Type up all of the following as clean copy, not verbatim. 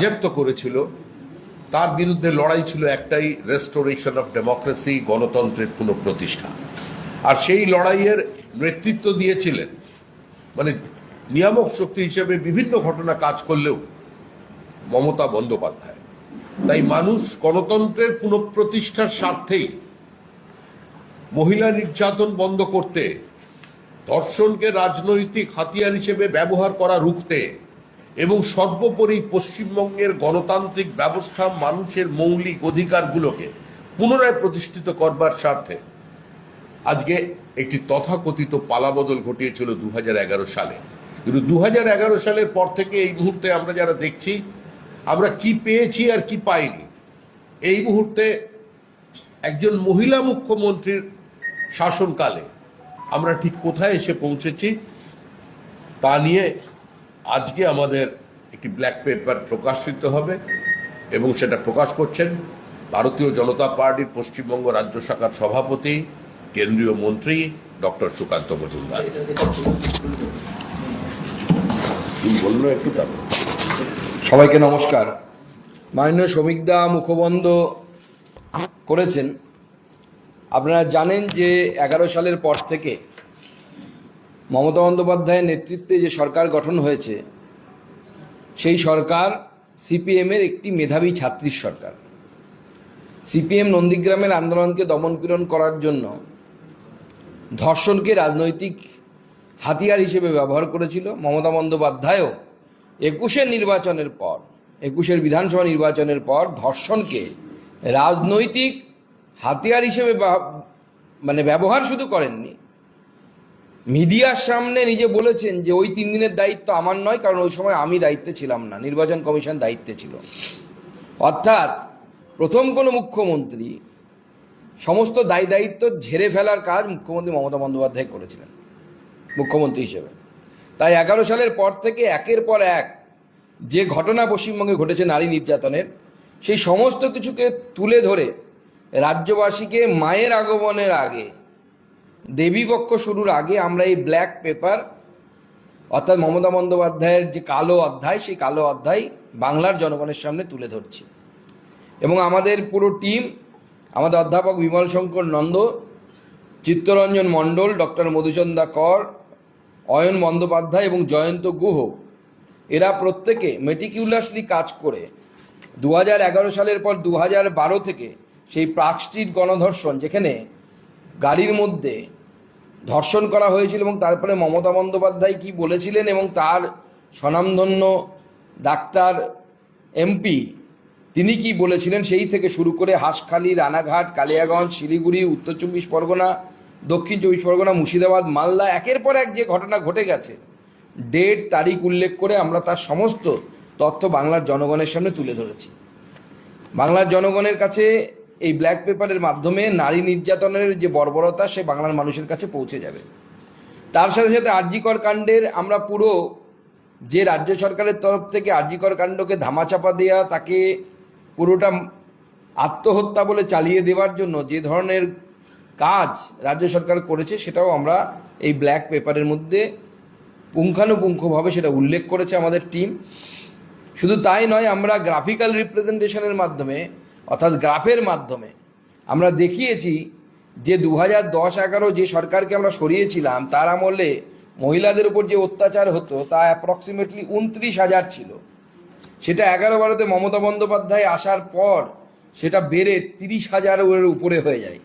রাজত্ব করেছিল তার বিরুদ্ধে লড়াই ছিল একটাই, রেস্টোরেশন অফ ডেমোক্রেসি, গণতন্ত্রের পুনঃপ্রতিষ্ঠা। আর সেই লড়াইয়ের নেতৃত্ব দিয়েছিলেন, মানে নিয়ামক শক্তি হিসেবে বিভিন্ন ঘটনা কাজ করলেও, মমতা বন্দ্যোপাধ্যায়। তাই মানুষ গণতন্ত্রের পুনঃপ্রতিষ্ঠার স্বার্থেই মহিলা নির্যাতন বন্ধ করতে, ধর্ষণকে রাজনৈতিক হাতিয়ার হিসেবে ব্যবহার করা রুখতে এবং সর্বোপরি পশ্চিমবঙ্গের গণতান্ত্রিক ব্যবস্থা, মানুষের মৌলিক অধিকারগুলোকে পুনরায় প্রতিষ্ঠিত করবার স্বার্থে আজকে একটি তথাকথিত পালাবদল ঘটিয়েছিল 2011 সালে। কিন্তু 2011 সালের পর থেকে এই মুহূর্তে আমরা যারা দেখছি, আমরা কি পেয়েছি আর কি পাইনি। এই মুহূর্তে একজন মহিলা মুখ্যমন্ত্রীর শাসনকালে আমরা ঠিক কোথায় এসে পৌঁছেছি তা নিয়ে আজকে আমাদের একটি ব্ল্যাক পেপার প্রকাশিত হবে, এবং সেটা প্রকাশ করছেন ভারতীয় জনতা পার্টির পশ্চিমবঙ্গ রাজ্য শাখার সভাপতি, কেন্দ্রীয় মন্ত্রী ডক্টর সুকান্ত মজুমদার। বললো একটু তারপর। সবাইকে নমস্কার। মাননীয় শ্রমিকদা মুখবন্ধ করেছেন। আপনারা জানেন যে 11 সালের পর থেকে মমতা বন্দ্যোপাধ্যায়ের নেতৃত্বে যে সরকার গঠন হয়েছে, সেই সরকার সিপিএমের একটি মেধাবী ছাত্রীর সরকার। সিপিএম নন্দীগ্রামের আন্দোলনকে দমনপীড়ন করার জন্য ধর্ষণকে রাজনৈতিক হাতিয়ার হিসেবে ব্যবহার করেছিল। মমতা বন্দ্যোপাধ্যায়ও 21-এর নির্বাচনের পর, 21-এর বিধানসভা নির্বাচনের পর ধর্ষণকে রাজনৈতিক হাতিয়ার হিসেবে ব্যবহার শুধু করেননি, মিডিয়ার সামনে নিজে বলেছেন যে ওই 3 দিনের দায়িত্ব আমার নয়, কারণ ওই সময় আমি দায়িত্বে ছিলাম না, নির্বাচন কমিশন দায়িত্বে ছিল। অর্থাৎ প্রথম কোনো মুখ্যমন্ত্রী সমস্ত দায়িত্ব ঝেড়ে ফেলার কাজ মুখ্যমন্ত্রী মমতা বন্দ্যোপাধ্যায় করেছিলেন মুখ্যমন্ত্রী হিসেবে। তাই 11 সালের পর থেকে একের পর এক যে ঘটনা পশ্চিমবঙ্গে ঘটেছে নারী নির্যাতনের, সেই সমস্ত কিছুকে তুলে ধরে রাজ্যবাসীকে মায়ের আগমনের আগে, দেবীপক্ষ শুরুর আগে আমরা এই ব্ল্যাক পেপার, অর্থাৎ মমতা বন্দ্যোপাধ্যায়ের যে কালো অধ্যায়, সেই কালো অধ্যায় বাংলার জনগণের সামনে তুলে ধরছি। এবং আমাদের পুরো টিম, আমাদের অধ্যাপক বিমল শঙ্কর নন্দ, চিত্তরঞ্জন মণ্ডল, ডক্টর মধুচন্দা কর, অয়ন বন্দ্যোপাধ্যায় এবং জয়ন্ত গুহ, এরা প্রত্যেকে মেটিকিউলাসলি কাজ করে 2011 সালের পর 2012 থেকে সেই পার্ক স্ট্রিট গণধর্ষণ, যেখানে গাড়ির মধ্যে ধর্ষণ করা হয়েছিল, এবং তারপরে মমতা বন্দ্যোপাধ্যায় কি বলেছিলেন এবং তার স্বনামধন্য ডাক্তার এমপি তিনি কি বলেছিলেন, সেই থেকে শুরু করে হাঁসখালি, রানাঘাট, কালিয়াগঞ্জ, শিলিগুড়ি, উত্তর 24 পরগনা, দক্ষিণ 24 পরগনা, মুর্শিদাবাদ, মালদা, একের পর এক যে ঘটনা ঘটে গেছে, ডেট তারিখ উল্লেখ করে আমরা তার সমস্ত তথ্য বাংলার জনগণের সামনে তুলে ধরেছি। বাংলার জনগণের কাছে এই ব্ল্যাক পেপারের মাধ্যমে নারী নির্যাতনের যে বর্বরতা, সে বাংলার মানুষের কাছে পৌঁছে যাবে। তার সাথে সাথে আরজিকর কাণ্ডের আমরা পুরো যে রাজ্য সরকারের তরফ থেকে আরজিকর কাণ্ডকে ধামাচাপা দেওয়া, তাকে পুরোটা আত্মহত্যা বলে চালিয়ে দেওয়ার জন্য যে ধরনের কাজ রাজ্য সরকার করেছে, সেটাও আমরা এই ব্ল্যাক পেপারের মধ্যে পুঙ্খানুপুঙ্খভাবে সেটা উল্লেখ করেছে আমাদের টিম। শুধু তাই নয়, আমরা গ্রাফিক্যাল রিপ্রেজেন্টেশনের মাধ্যমে, অর্থাৎ গ্রাফের মাধ্যমে আমরা দেখিয়েছি যে 2010-11 যে সরকারকে আমরা সরিয়েছিলাম, তার আমলে মহিলাদের উপর যে অত্যাচার হতো তা অ্যাপ্রক্সিমেটলি 29,000 ছিল। সেটা 11-12-তে মমতা বন্দ্যোপাধ্যায় আসার পর সেটা বেড়ে 30,000-এর উপরে হয়ে যায়।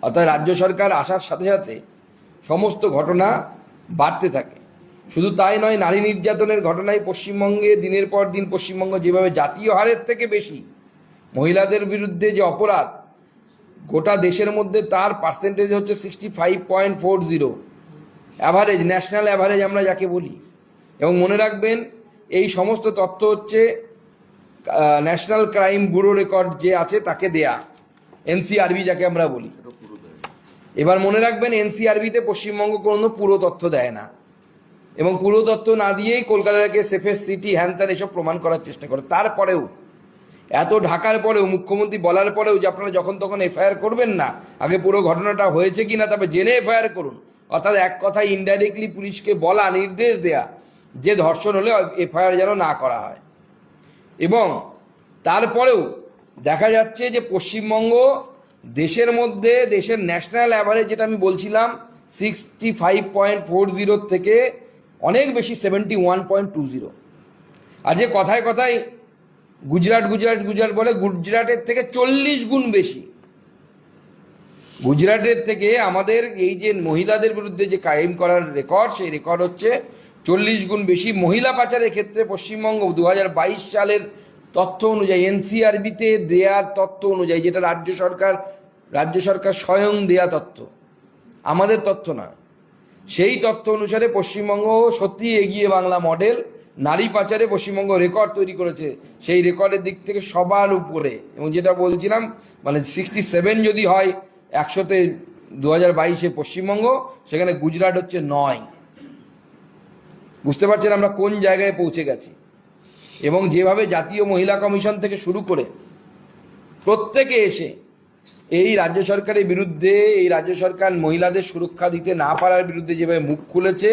অর্থাৎ রাজ্য সরকার আসার সাথে সাথে সমস্ত ঘটনা বাড়তে থাকে। শুধু তাই নয়, নারী নির্যাতনের ঘটনায় পশ্চিমবঙ্গে দিনের পর দিন পশ্চিমবঙ্গ যেভাবে জাতীয় হারের থেকে বেশি মহিলাদের বিরুদ্ধে যে অপরাধ, গোটা দেশের মধ্যে তার পার্সেন্টেজ হচ্ছে 65.40, অ্যাভারেজ, ন্যাশনাল অ্যাভারেজ আমরা যাকে বলি। এবং মনে রাখবেন, এই সমস্ত তথ্য হচ্ছে ন্যাশনাল ক্রাইম ব্যুরো রেকর্ড যে আছে তাকে দেয়া, এনসিআরবি যাকে আমরা বলি। এবার মনে রাখবেন, এনসিআরবিতে পশ্চিমবঙ্গ কোনো পুরো তথ্য দেয় না, এবং পুরো তথ্য না দিয়েই কলকাতাকে সেফেস্ট সিটি, হ্যান ত্যান এসব প্রমাণ করার চেষ্টা করে। তারপরেও, এত ঢাকার পরেও, মুখ্যমন্ত্রী বলার পরেও যে আপনারা যখন তখন এফআইআর করবেন না, আগে পুরো ঘটনাটা হয়েছে কিনা তবে জেনে এফআইআর করুন। অর্থাৎ এক কথায় ইনডাইরেক্টলি পুলিশকে বলা, নির্দেশ দেয়া যে ধর্ষণ হলে এফআইআর যেন না করা হয়। এবং তারপরেও দেখা যাচ্ছে যে পশ্চিমবঙ্গ দেশের মধ্যে দেশের ন্যাশনাল অ্যাভারেজ, যেটা আমি বলছিলাম 65.40 থেকে অনেক বেশি 71.20। আর যে কথায় কথায় গুজরাট গুজরাট গুজরাট বলে, গুজরাটের থেকে 40 গুণ বেশি। গুজরাটের থেকে আমাদের এই যে মহিলাদের বিরুদ্ধে যে কায়েম করার রেকর্ড, সেই রেকর্ড হচ্ছে 40 গুণ বেশি। মহিলা পাচারের ক্ষেত্রে পশ্চিমবঙ্গ 2022 সালের তথ্য অনুযায়ী, এনসিআরবিতে দেয়ার তথ্য অনুযায়ী, যেটা রাজ্য সরকার স্বয়ং দেয়া তথ্য, আমাদের তথ্য না, সেই তথ্য অনুসারে পশ্চিমবঙ্গ সত্যি এগিয়ে বাংলা মডেল। নারী পাচারে পশ্চিমবঙ্গ রেকর্ড তৈরি করেছে, সেই রেকর্ডের দিক থেকে সবার উপরে। এবং যেটা বলছিলাম, মানে 67 যদি হয় 100-তে 2022-এ পশ্চিমবঙ্গ, সেখানে গুজরাট হচ্ছে 9। বুঝতে পারছেন আমরা কোন জায়গায় পৌঁছে গেছি। এবং যেভাবে জাতীয় মহিলা কমিশন থেকে শুরু করে প্রত্যেকে এসে এই রাজ্য সরকারের বিরুদ্ধে, এই রাজ্য সরকার মহিলাদের সুরক্ষা দিতে না পারার বিরুদ্ধে যেভাবে মুখ খুলেছে,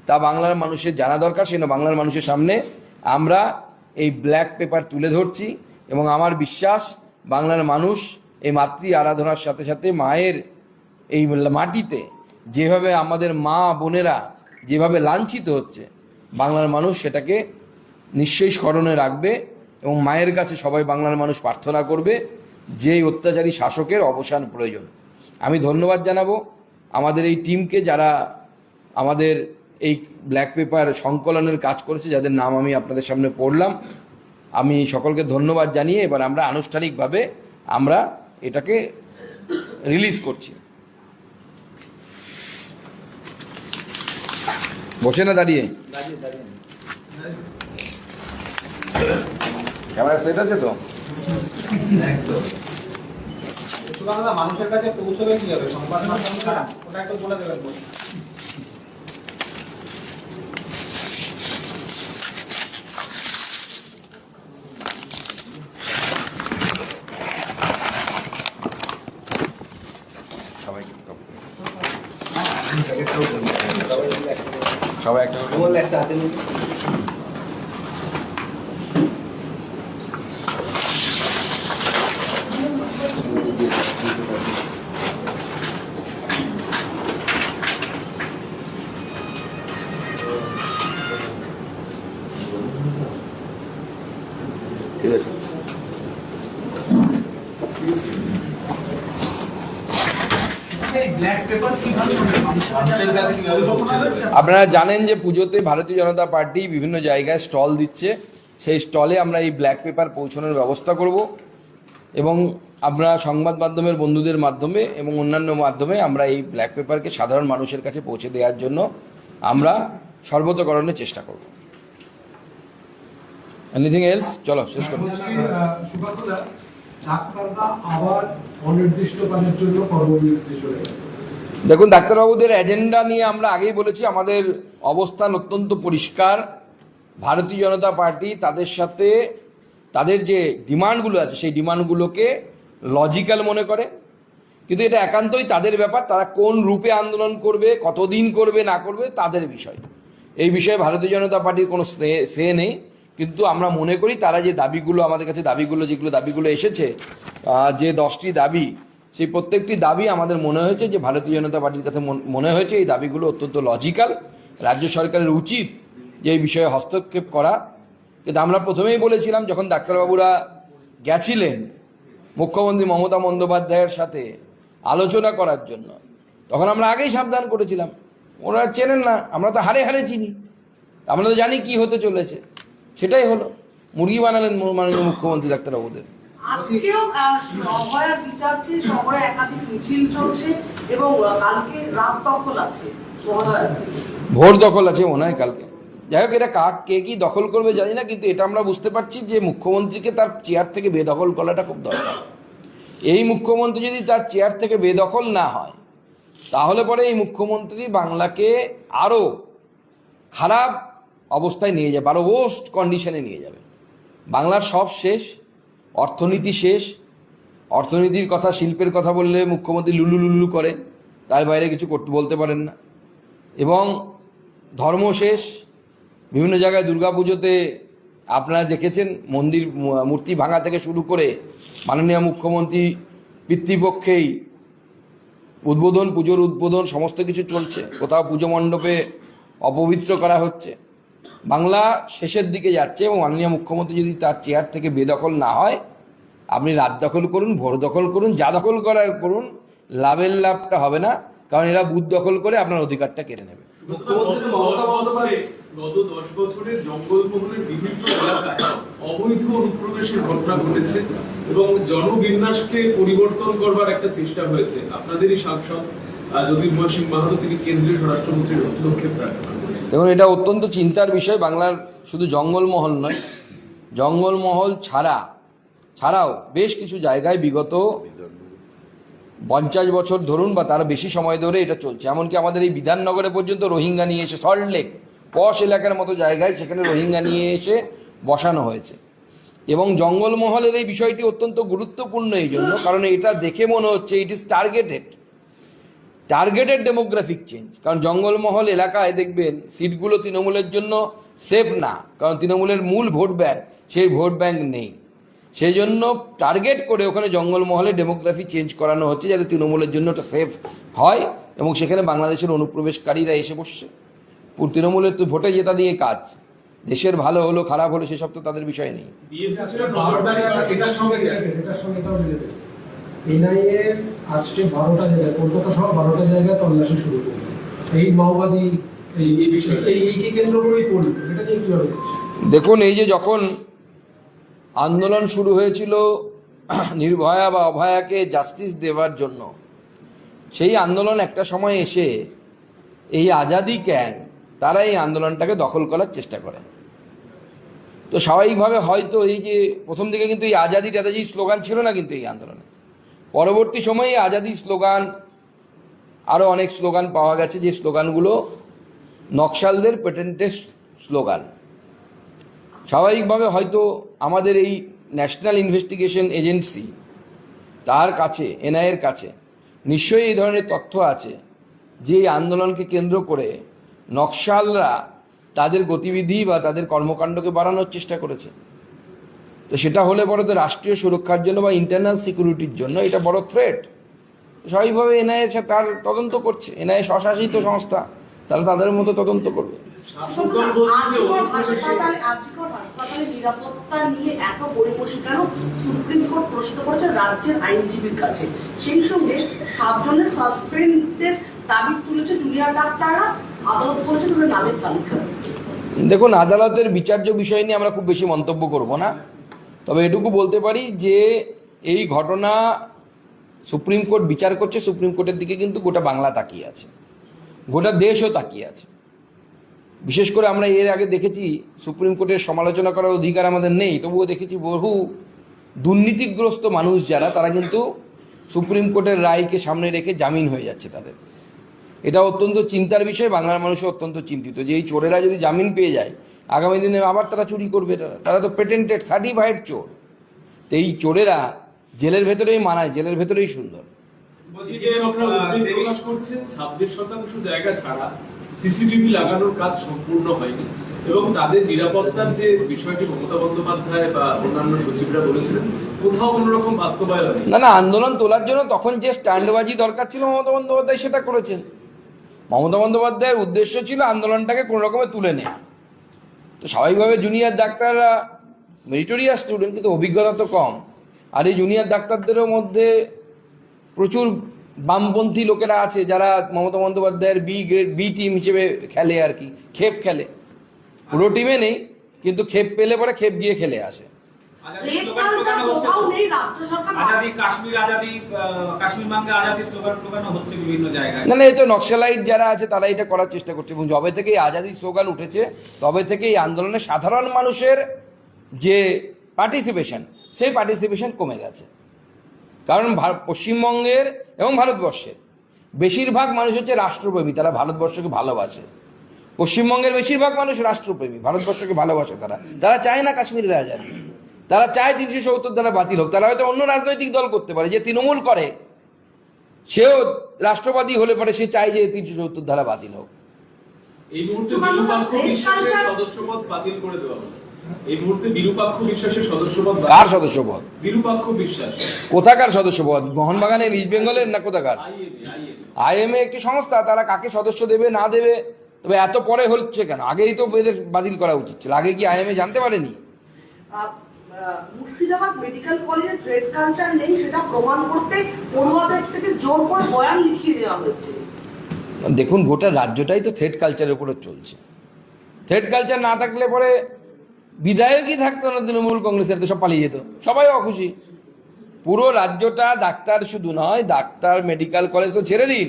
তা বাংলার মানুষের জানা দরকার। সেজন্য বাংলার মানুষের সামনে আমরা এই ব্ল্যাক পেপার তুলে ধরছি। এবং আমার বিশ্বাস, বাংলার মানুষ এই মাতৃ আরাধনার সাথে সাথে মায়ের এই মাটিতে যেভাবে আমাদের মা বোনেরা যেভাবে লাঞ্ছিত হচ্ছে, বাংলার মানুষ সেটাকে নিশ্চয়ই স্মরণে রাখবে। এবং মায়ের কাছে সবাই বাংলার মানুষ প্রার্থনা করবে যে অত্যাচারী শাসকের অবসান প্রয়োজন। আমি ধন্যবাদ জানাবো আমাদের এই টিমকে, যারা আমাদের এই ব্ল্যাক পেপার সংকলনের কাজ করেছে, যাদের নাম আমি আপনাদের সামনে পড়লাম। আমি সকলকে ধন্যবাদ জানিয়ে এবার আমরা আনুষ্ঠানিকভাবে আমরা এটাকে রিলিজ করছি। বসে না দাঁড়িয়ে? ক্যামেরা সেট আছে তো? মানুষের কাছে পৌঁছবে কি হবে? সংবাদ মাধ্যম ছাড়া ওটা একটু বলে দেবেন। সবাই একটা বললে একটা হাতে নিন। ঠিক আছে। আপনারা জানেন যে পুজোতে ভারতীয় জনতা পার্টি বিভিন্ন জায়গায় স্টল দিচ্ছে, সেই স্টলে আমরা এই ব্ল্যাক পেপার পৌঁছানোর ব্যবস্থা করব। এবং আমরা সংবাদ মাধ্যমের বন্ধুদের মাধ্যমে এবং অন্যান্য মাধ্যমে আমরা এই ব্ল্যাক পেপারকে সাধারণ মানুষের কাছে পৌঁছে দেওয়ার জন্য আমরা সর্বতোকরণের চেষ্টা করব। Anything else? চলো শেষ করব। আবার অনির্দিষ্টকালের জন্য কর্মবিরতি চলে গেল। দেখুন, ডাক্তারবাবুদের এজেন্ডা নিয়ে আমরা আগেই বলেছি, আমাদের অবস্থান অত্যন্ত পরিষ্কার। ভারতীয় জনতা পার্টি তাদের সাথে তাদের যে ডিমান্ডগুলো আছে, সেই ডিমান্ডগুলোকে লজিক্যাল মনে করে, কিন্তু এটা একান্তই তাদের ব্যাপার। তারা কোন রূপে আন্দোলন করবে, কতদিন করবে না করবে, তাদের বিষয়। এই বিষয়ে ভারতীয় জনতা পার্টির কোনো সে নেই। কিন্তু আমরা মনে করি তারা যে দাবিগুলো আমাদের কাছে, যেগুলো দাবিগুলো এসেছে, যে 10টি দাবি, সেই প্রত্যেকটি দাবি আমাদের মনে হয়েছে যে ভারতীয় জনতা পার্টির কাছে মনে হয়েছে এই দাবিগুলো অত্যন্ত লজিক্যাল। রাজ্য সরকারের উচিত যে এই বিষয়ে হস্তক্ষেপ করা। কিন্তু আমরা প্রথমেই বলেছিলাম, যখন ডাক্তারবাবুরা গেছিলেন মুখ্যমন্ত্রী মমতা বন্দ্যোপাধ্যায়ের সাথে আলোচনা করার জন্য, তখন আমরা আগেই সাবধান করেছিলাম, ওরা চেনেন না, আমরা তো হারে হারে চিনি, আমরা তো জানি কি হতে চলেছে। সেটাই হলো, মুরগি বানালেন মাননীয় মুখ্যমন্ত্রী ডাক্তারবাবুদের। আজকেও সভয়ার বিচারছে, সভয়া একাধিক মিছিল চলছে এবং কালকে রাত দখল আছে, ভোর দখল আছে মনে হয় কালকে। যাই হোক, এটা কে কি দখল করবে জানি না, কিন্তু এটা আমরা বুঝতে পারছি যে মুখ্যমন্ত্রীকে তার চেয়ার থেকে বেদখল করাটা খুব দরকার। এই মুখ্যমন্ত্রী যদি তার চেয়ার থেকে বেদখল না হয়, তাহলে পরে এই মুখ্যমন্ত্রী বাংলাকে আরও খারাপ অবস্থায় নিয়ে যাবে, আরও ওয়ার্স্ট কন্ডিশনে নিয়ে যাবে। বাংলার সব শেষ, অর্থনীতি শেষ। অর্থনীতির কথা, শিল্পের কথা বললে মুখ্যমন্ত্রী লুলু লুলু করে, তার বাইরে কিছু বলতে পারেন না। এবং ধর্ম শেষ, বিভিন্ন জায়গায় দুর্গাপুজোতে আপনারা দেখেছেন মন্দির মূর্তি ভাঙা থেকে শুরু করে মাননীয় মুখ্যমন্ত্রী পিতৃপক্ষেই উদ্বোধন, পুজোর উদ্বোধন সমস্ত কিছু চলছে। কোথাও পুজো মণ্ডপে অপবিত্র করা হচ্ছে। বাংলা শেষের দিকে যাচ্ছে এবং মাননীয় মুখ্যমন্ত্রী যদি তার চেয়ার থেকে বেদখল না হয়, আপনি রাত দখল করুন, ভোর দখল করুন, যা দখল করার করুন, লাভটা হবে না, কারণ এরা বুথ দখল করে আপনার অধিকারটা কেড়ে নেবে। গত 10 বছরে জঙ্গলমহলের বিভিন্ন এলাকায় অবৈধ অনুপ্রবেশের ঘটনা ঘটেছে এবং জনবিন্যাসকে পরিবর্তন করবার একটা চেষ্টা হয়েছে। আপনাদেরই সাংসদ জ্যোতির্ময় সিং মাহাতো তিনি কেন্দ্রীয় স্বরাষ্ট্রমন্ত্রীর হস্তক্ষেপ প্রার্থনা করেছেন। দেখুন, এটা অত্যন্ত চিন্তার বিষয়। বাংলার শুধু জঙ্গলমহল নয়, জঙ্গলমহল ছাড়াও বেশ কিছু জায়গায় বিগত 50 বছর ধরুন বা তার বেশি সময় ধরে এটা চলছে। এমনকি আমাদের এই বিধাননগরে পর্যন্ত রোহিঙ্গা নিয়ে এসে, সল্টলেক পশ এলাকার মতো জায়গায় সেখানে রোহিঙ্গা নিয়ে এসে বসানো হয়েছে। এবং জঙ্গলমহলের এই বিষয়টি অত্যন্ত গুরুত্বপূর্ণ এই জন্য, কারণ এটা দেখে মনে হচ্ছে it is targeted demographic change. কারণ জঙ্গলমহল এলাকায় দেখবেন সিটগুলো তৃণমূলের জন্য সেফ না, কারণ তৃণমূলের মূল ভোট ব্যাংক, সেই ভোট ব্যাংক নেই। সেই জন্য টার্গেট করে ওখানে জঙ্গলমহলে ডেমোগ্রাফি চেঞ্জ করানো হচ্ছে, যাতে তৃণমূলের জন্য ওটা সেফ হয় এবং সেখানে বাংলাদেশের অনুপ্রবেশকারীরা এসে বসছে। তৃণমূলের তো ভোটে জেতা দিয়ে কাজ, দেশের ভালো হলো খারাপ হলো সেসব তো তাদের বিষয় নেই। এটার সঙ্গে এটাও মিলে এনআইএ আজকে 12টা জায়গায়, কলকাতা সহ 12টা জায়গায় তল্লাশি শুরু করবে এই মাওবাদী এই বিষয়টা, এইকে কেন্দ্র করেই করবে। এটা নিয়ে কিভাবে? দেখুন, এই যে যখন আন্দোলন শুরু হয়েছিল নির্ভয়া বা অভয়াকে জাস্টিস দেওয়ার জন্য, সেই আন্দোলন একটা সময় এসে এই আজাদি ক্যাং তারা এই আন্দোলনটাকে দখল করার চেষ্টা করে। তো স্বাভাবিকভাবে হয়তো এই যে প্রথম দিকে কিন্তু এই আজাদি টাজাদি স্লোগান ছিল না, কিন্তু এই আন্দোলনে পরবর্তী সময়ে আজাদি স্লোগান, আরও অনেক স্লোগান পাওয়া গেছে, যে স্লোগানগুলো নকশালদের পেটেন্টেড স্লোগান। স্বাভাবিকভাবে হয়তো আমাদের এই ন্যাশনাল ইনভেস্টিগেশন এজেন্সি তার কাছে, এনআইএর কাছে নিশ্চয়ই এই ধরনের তথ্য আছে যে এই আন্দোলনকে কেন্দ্র করে নকশালরা তাদের গতিবিধি বা তাদের কর্মকাণ্ডকে বাড়ানোর চেষ্টা করেছে। তো সেটা হলে বড় তো রাষ্ট্রীয় সুরক্ষার জন্য বা ইন্টারনাল সিকিউরিটির জন্য এটা বড় থ্রেট। স্বাভাবিকভাবে এনআইএ তার তদন্ত করছে, এনআইএ স্বশাসিত সংস্থা, তারা তাদের মতো তদন্ত করবে। হাসপাতালে নিরাপত্তা নিয়ে এত পরিপোষী কেন সুপ্রিম কোর্ট প্রশ্ন করেছে রাজ্যের আইনজীবীর কাছে। সেই সঙ্গে 7 জনের সাসপেন্ডের দাবি তুলেছে জুনিয়র ডাক্তাররা, আদালত করেছে তাদের নামের তালিকা। দেখুন, আদালতের বিচার্য বিষয় নিয়ে আমরা খুব বেশি মন্তব্য করব না, তবে এটুকু বলতে পারি যে এই ঘটনা সুপ্রিম কোর্ট বিচার করছে, সুপ্রিম কোর্টের দিকে কিন্তু গোটা বাংলা তাকিয়ে আছে, গোটা দেশও তাকিয়ে আছে। বিশেষ করে আমরা এর আগে দেখেছি, সুপ্রিম কোর্টের সমালোচনা করার অধিকার আমাদের নেই, তবুও দেখেছি বহু দুর্নীতিগ্রস্ত মানুষ যারা, তারা কিন্তু সুপ্রিম কোর্টের রায়কে সামনে রেখে জামিন হয়ে যাচ্ছে তাদের। এটা অত্যন্ত চিন্তার বিষয়। বাংলার মানুষও অত্যন্ত চিন্তিত যে এই চোরেরা যদি জামিন পেয়ে যায়, আগামী দিনে আবার তারা চুরি করবে। তারা তো পেটেন্টেড সার্টিফাইড চোর। তো এই চোরেরা জেলের ভেতরেই মানায়, জেলের ভেতরেই সুন্দর। 26% জায়গা ছাড়া সিসিটিভি লাগানোর কাজ সম্পূর্ণ হয়নি এবং তাদের নিরাপত্তার যে বিষয়টি মমতা বন্দ্যোপাধ্যায় বা অন্যান্য সচিবরা বলেছিলেন, কোথাও কোনো রকম বাস্তবায়ন নেই। না, আন্দোলন তোলার জন্য তখন যে স্ট্যান্ডবাজি দরকার ছিল মমতা বন্দ্যোপাধ্যায় সেটা করেছেন। মমতা বন্দ্যোপাধ্যায়ের উদ্দেশ্য ছিল আন্দোলনটাকে কোনো রকমে তুলে নেওয়া। তো স্বাভাবিকভাবে জুনিয়র ডাক্তাররা মেরিটোরিয়াস স্টুডেন্ট, কিন্তু অভিজ্ঞতা তো কম। আর এই জুনিয়র ডাক্তারদেরও মধ্যে প্রচুর বামপন্থী লোকেরা আছে যারা মমতা বন্দ্যোপাধ্যায়ের বি টিম হিসেবে খেলে, আর কি খেপ খেলে। পুরো টিমে নেই, কিন্তু খেপ পেলে পরে খেপ গিয়ে খেলে আসে। না, এই তো নকশালাইট যারা আছে তারা এটা করার চেষ্টা করছে। এবং যবে থেকে আজাদি স্লোগান উঠেছে তবে থেকে এই আন্দোলনে সাধারণ মানুষের যে পার্টিসিপেশন, সেই পার্টিসিপেশন কমে গেছে। কারণ পশ্চিমবঙ্গের এবং ভারতবর্ষের বেশিরভাগ মানুষ হচ্ছে রাষ্ট্রপ্রেমী, তারা ভারতবর্ষকে ভালোবাসে। পশ্চিমবঙ্গের বেশিরভাগ মানুষ রাষ্ট্রপ্রেমী, ভারতবর্ষকে ভালোবাসে। তারা চায় না কাশ্মীরের আজাদি, তারা চায় 370 ধারা বাতিল হোক। তারা হয়তো অন্য রাজনৈতিক দল করতে পারে, যে তৃণমূল করে সেও রাষ্ট্রবাদী হলে পরে সে চায় যে 370 ধারা বাতিল হোক। এই মুহূর্তে সদস্যপদ বাতিল করে দেওয়া হবে। এই মুহূর্তে বিরূপাক্ষ বিশ্বাসের সদস্যপদ কার সদস্যপদ? বিরূপাক্ষ বিশ্বাস কোথাকার সদস্যপদ? মোহনবাগানের, ইস্ট বেঙ্গলের না কোথাকার? আইএমএ আইএমএ একটি সংস্থা, তারা কাকে সদস্য দেবে না দেবে, তবে এত পরে হচ্ছে কেন? আগেই তো এদের বাতিল করা উচিত ছিল। আগে কি আইএমএ জানতে পারেনি? মুর্শিদাবাদ মেডিকেল কলেজে থ্রেড কালচার নেই সেটা প্রমাণ করতে পড়ুয়াদের থেকে জোর করে বয়ান লিখিয়ে দেওয়া হয়েছে। দেখুন, গোটা রাজ্যটাই তো থ্রেড কালচারের উপরে চলছে। থ্রেড কালচার না থাকলে পরে বিধায়কই থাকতো না তৃণমূল কংগ্রেসের, তো সব পালিয়ে যেত, সবাই অখুশি। পুরো রাজ্যটা, ডাক্তার শুধু নয়, ডাক্তার, মেডিকেল কলেজ তো ছেড়ে দিন।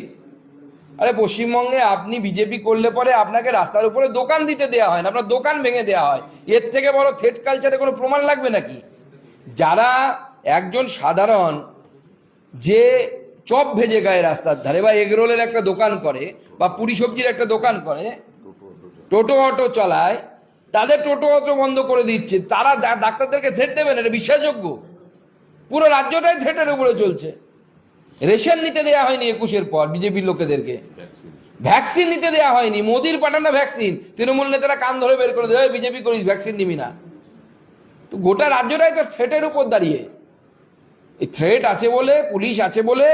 আরে পশ্চিমবঙ্গে আপনি বিজেপি করলে পরে আপনাকে রাস্তার উপরে দোকান দিতে দেওয়া হয় না, আপনার দোকান ভেঙে দেওয়া হয়। এর থেকে বড় থ্রেড কালচারে কোনো প্রমাণ লাগবে নাকি? যারা একজন সাধারণ যে চপ ভেজে গায়ে রাস্তার ধারে বা এগরোলের একটা দোকান করে বা পুরি সবজির একটা দোকান করে, টোটো অটো চালায়, তাদের টোটো অটো বন্ধ করে দিচ্ছে, তারা ডাক্তারদেরকে থ্রেট দেবেন? এটা বিশ্বাসযোগ্য? পুরো রাজ্যটাই থ্রেটের উপরে চলছে। রেশন নিতে দেওয়া হয়নি 21-এর পর বিজেপির লোকেদেরকে, ভ্যাকসিন নিতে দেওয়া হয়নি, মোদির পাঠানো ভ্যাকসিন তৃণমূল নেতারা কান ধরে বের করে দেয়, বিজেপি করিস ভ্যাকসিন নিবি না। তো গোটা রাজ্যটাই তো থ্রেটের উপর দাঁড়িয়ে। এই থ্রেট আছে বলে, পুলিশ আছে বলে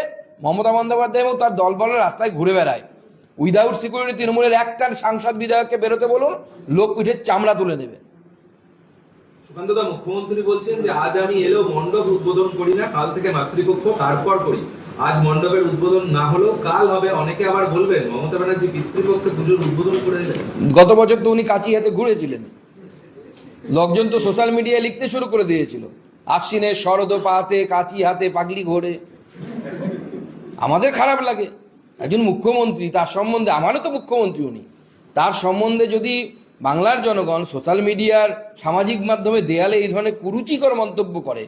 মমতা বন্দ্যোপাধ্যায় এবং তার দলবলের রাস্তায় ঘুরে বেড়ায়। উইদাউট সিকিউরিটি তৃণমূলের একটা সাংসদ বিধায়ককে বেরোতে বলুন, লোক পিঠের চামড়া তুলে দেবে। সুকান্তদা, মুখ্যমন্ত্রী বলছেন যে আজ আমি এলেও মণ্ডপ উদ্বোধন করি না, কাল থেকে মাতৃপক্ষ, তারপর করি। আজ মণ্ডপের উদ্বোধন না হলেও কাল হবে। অনেকে আবার বলবেন মমতা ব্যানার্জি পিতৃপক্ষে পুজোর উদ্বোধন করে দিলেন। গত বছর তো উনি কাঁচি হাতে ঘুরেছিলেন, লোকজন তো সোশ্যাল মিডিয়ায় লিখতে শুরু করে দিয়েছিল, আশ্বিনের শরদ পাহাতে কাঁচি হাতে পাগলি ঘোরে। আমাদের খারাপ লাগে, একজন মুখ্যমন্ত্রী, তার সম্বন্ধে, আমারও তো মুখ্যমন্ত্রী উনি, তার সম্বন্ধে যদি বাংলার জনগণ সোশ্যাল মিডিয়ার, সামাজিক মাধ্যমে, দেয়ালে এই ধরনের কুরুচিকর মন্তব্য করে,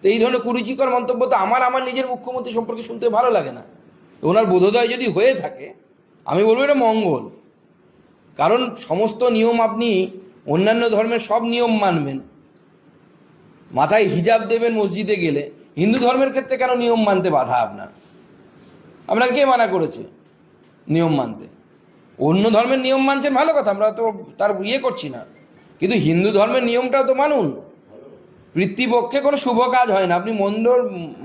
তো এই ধরনের কুরুচিকর মন্তব্য তো আমার নিজের মুখ্যমন্ত্রী সম্পর্কে শুনতে ভালো লাগে না। তো ওনার বোধোদয় যদি হয়ে থাকে, আমি বলবো এটা মঙ্গল। কারণ সমস্ত নিয়ম, আপনি অন্যান্য ধর্মের সব নিয়ম মানবেন, মাথায় হিজাব দেবেন মসজিদে গেলে, হিন্দু ধর্মের ক্ষেত্রে কেন নিয়ম মানতে বাধা আপনার? আপনাকে কে মানা করেছে নিয়ম মানতে? অন্য ধর্মের নিয়ম মানছেন, ভালো কথা, আমরা তো তার ইয়ে করছি না, কিন্তু হিন্দু ধর্মের নিয়মটাও তো মানুন। পিতৃপক্ষে কোনো শুভ কাজ হয় না, আপনি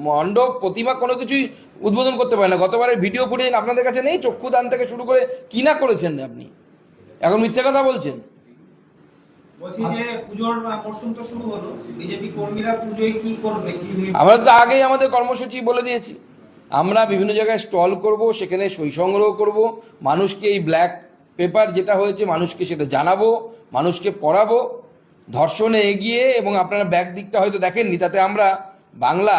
মণ্ডপ, প্রতিমা কোনো কিছুই উদ্বোধন করতে পারেন না। গতবারের ভিডিও ফুটেজ আপনাদের কাছে নেই? চক্ষুদান থেকে শুরু করে কি না করেছেন আপনি, এখন মিথ্যে কথা বলছেন। বলছি যে পুজোর মরশুম তো শুরু হলো, বিজেপি কর্মীরা পুজোয় কি করবে? আমরা তো আগেই আমাদের কর্মসূচি বলে দিয়েছি, আমরা বিভিন্ন জায়গায় স্টল করব, সেখানে সই সংগ্রহ করব, মানুষকে এই ব্ল্যাক পেপার যেটা হয়েছে মানুষকে সেটা জানাবো, মানুষকে পড়াবো, ধর্ষণে এগিয়ে। এবং আপনারা ব্যাক দিকটা হয়তো দেখেননি, তাতে আমরা বাংলা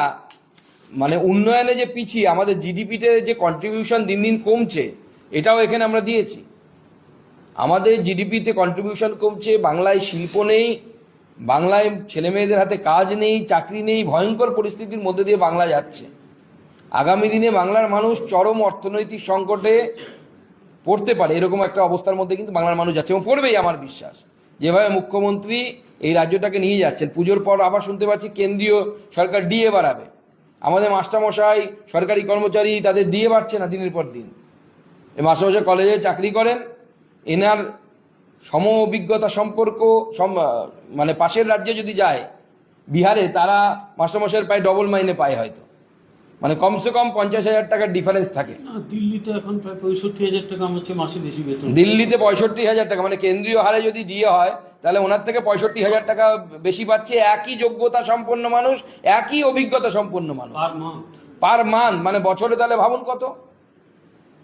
মানে উন্নয়নে যে পিছিয়ে, আমাদের জিডিপিতে যে কন্ট্রিবিউশন দিন দিন কমছে, এটাও এখানে আমরা দিয়েছি। আমাদের জিডিপিতে কন্ট্রিবিউশন কমছে, বাংলায় শিল্প নেই, বাংলায় ছেলে মেয়েদের হাতে কাজ নেই, চাকরি নেই, ভয়ঙ্কর পরিস্থিতির মধ্যে দিয়ে বাংলা যাচ্ছে। আগামী দিনে বাংলার মানুষ চরম অর্থনৈতিক সংকটে পড়তে পারে, এরকম একটা অবস্থার মধ্যে কিন্তু বাংলার মানুষ যাচ্ছে, এবং পড়বেই আমার বিশ্বাস। যেভাবে মুখ্যমন্ত্রী এই রাজ্যটাকে নিয়ে যাচ্ছেন, পুজোর পর আবার শুনতে পাচ্ছি কেন্দ্রীয় সরকার ডিএ বাড়াবে, আমাদের মাস্টারমশাই, সরকারি কর্মচারী, তাদের ডিএ বাড়ছে না দিনের পর দিন। এই মাস্টারমশাই কলেজে চাকরি করেন, এনার সম অভিজ্ঞতা সম্পর্ক মানে পাশের রাজ্যে যদি যায়, বিহারে, তারা মাস্টারমশাইয়ের প্রায় ডবল মাইনে পায় হয়তো, মানে কমসে কম 50,000 টাকার ডিফারেন্স থাকে। দিল্লিতে এখন প্রায় 65,000 টাকা আমার চেয়ে মাসে বেশি বেতন। দিল্লিতে 65,000 টাকা, মানে কেন্দ্রীয় হারে যদি দিয়ে হয় তাহলে ওনার থেকে 65,000 টাকা বেশি পাচ্ছে একই যোগ্যতা সম্পন্ন মানুষ, একই অভিজ্ঞতা সম্পন্ন মানুষ পার মান্থ, মানে বছরে তাহলে ভাবুন কত।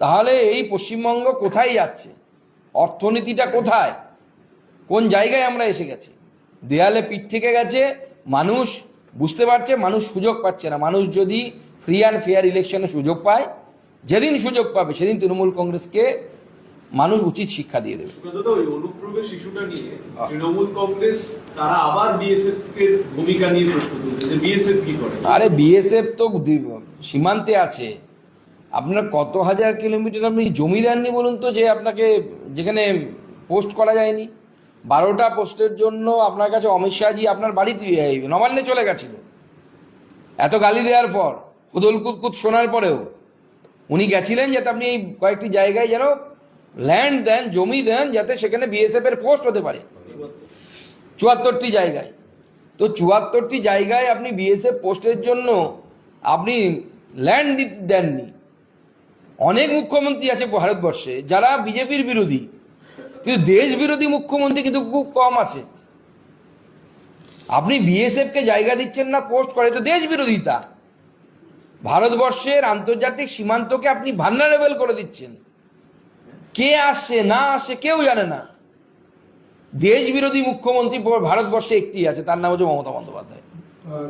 তাহলে এই পশ্চিমবঙ্গ কোথায় যাচ্ছে? অর্থনীতিটা কোথায়, কোন জায়গায় আমরা এসে গেছি? দেয়ালে পিঠ থেকে গেছে, মানুষ বুঝতে পারছে, মানুষ সুযোগ পাচ্ছে না। মানুষ যদি ফ্রি অ্যান্ড ফেয়ার ইলেকশনে সুযোগ পায়, যেদিন সুযোগ পাবে সেদিন তৃণমূল কংগ্রেসকে মানুষ উচিত শিক্ষা দিয়ে দেবে। সুকান্তদা, ওই অনুপ্রবেশ ইস্যুটা নিয়ে তৃণমূল কংগ্রেস তারা আবার বিএসএফ এর ভূমিকা নিয়ে প্রশ্ন তুলছে যে বিএসএফ কি করে? আরে বিএসএফ তো সীমান্তে আছে, আপনার কত হাজার কিলোমিটার আপনি জমি দেননি বলুন তো, যে আপনাকে যেখানে পোস্ট করা যায়নি। 12টা পোস্টের জন্য আপনার কাছে অমিত শাহজি আপনার বাড়িতে নবান্নে চলে গেছিল, এত গালি দেওয়ার পর, কুদল কুতকুত শোনার পরেও উনি গেছিলেন যাতে আপনি এই কয়েকটি জায়গায় যেন ল্যান্ড দেন, জমি দেন, যাতে সেখানে বিএসএফ এর পোস্ট হতে পারে। 74টি জায়গায়। তো 74টি জায়গায় আপনি বিএসএফ পোস্টের জন্য আপনি ল্যান্ড দেননি। অনেক মুখ্যমন্ত্রী আছে ভারতবর্ষে যারা বিজেপির বিরোধী, কিন্তু দেশ বিরোধী মুখ্যমন্ত্রী কিন্তু খুব কম আছে। আপনি বিএসএফ কে জায়গা দিচ্ছেন না, পোস্ট করে, তো দেশ বিরোধিতা। ভারতবর্ষের আন্তর্জাতিক সীমান্তকে আপনি ভালনারেবল করে দিচ্ছেন। কে আসছে না আসছে কেউ জানে না। দেশ বিরোধী মুখ্যমন্ত্রী ভারতবর্ষে একটি আছে, তার নাম হচ্ছে মমতা বন্দ্যোপাধ্যায়।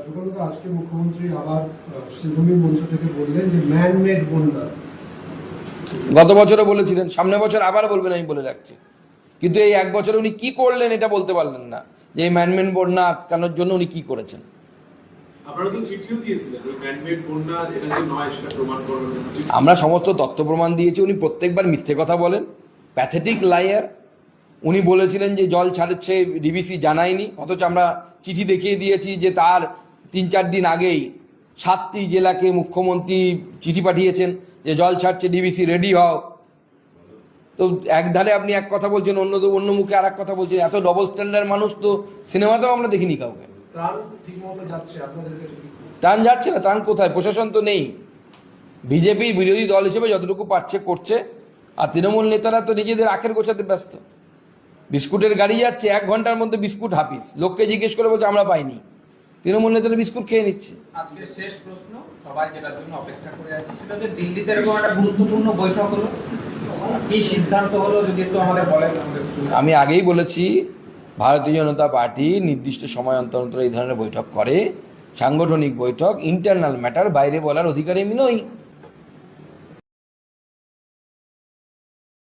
সুকান্ত, আজকে মুখ্যমন্ত্রী আবার শ্রীভূমি মঞ্চ থেকে বললেন যে ম্যান মেড বন্যা। গত বছরও বলেছিলেন, সামনে বছর আবার বলবেন, আমি বলে রাখছি। কিন্তু এই এক বছরে উনি কি করলেন এটা বলতে পারলেন না, যে এই ম্যানমেড বন্যা আটকানোর জন্য উনি কি করেছেন। আপনারা তো চিঠিও দিয়েছিলেন ওই ম্যানমেড বন্যা এটা যে নয় সেটা প্রমাণ করার জন্য। আমরা সমস্ত তথ্য প্রমাণ দিয়েছি। উনি প্রত্যেকবার মিথ্যে কথা বলেন, প্যাথেটিক লায়ার। উনি বলেছিলেন যে জল ছাড়ছে, ডিবিসি জানায়নি, অথচ আমরা চিঠি দেখিয়ে দিয়েছি যে তার 3-4 দিন আগেই 7টি জেলাকে মুখ্যমন্ত্রী চিঠি পাঠিয়েছেন যে জল ছাড়ছে, ডিবিসি রেডি হও। তো একধারে আপনি এক কথা বলছেন, অন্য মুখে আর এক কথা বলছেন। এত ডবল স্ট্যান্ডার্ড মানুষ তো সিনেমাতেও আমরা দেখিনি কাউকে। ত্রাণ ঠিকমতো যাচ্ছে আপনাদের কাছে? ত্রাণ যাচ্ছে না, ত্রাণ কোথায়? প্রশাসন তো নেই। বিজেপি বিরোধী দল হিসেবে যতটুকু পারছে করছে, আর তৃণমূল নেতারা তো নিজেদের আখের গোছাতে ব্যস্ত। বিস্কুটের গাড়ি যাচ্ছে, 1 ঘন্টার মধ্যে বিস্কুট হাফিস, লোককে জিজ্ঞেস করে বলছে আমরা পাইনি। তৃণমূল নেতারা বিস্কুট খেয়ে নিচ্ছে। আজকে শেষ প্রশ্ন, সবাই যেটার জন্য অপেক্ষা করে আছে সেটা হচ্ছে দিল্লিতে এরকম একটা গুরুত্বপূর্ণ বৈঠক হলো, কি সিদ্ধান্ত হলো যদি একটু আমাদের বলেন। আমি আগেই বলেছি, ভারতীয় জনতা পার্টি নির্দিষ্ট সময় অন্তর অন্তর এই ধরনের বৈঠক করে। সাংগঠনিক বৈঠক, ইন্টারনাল ম্যাটার বাইরে বলার অধিকারী আমি নই।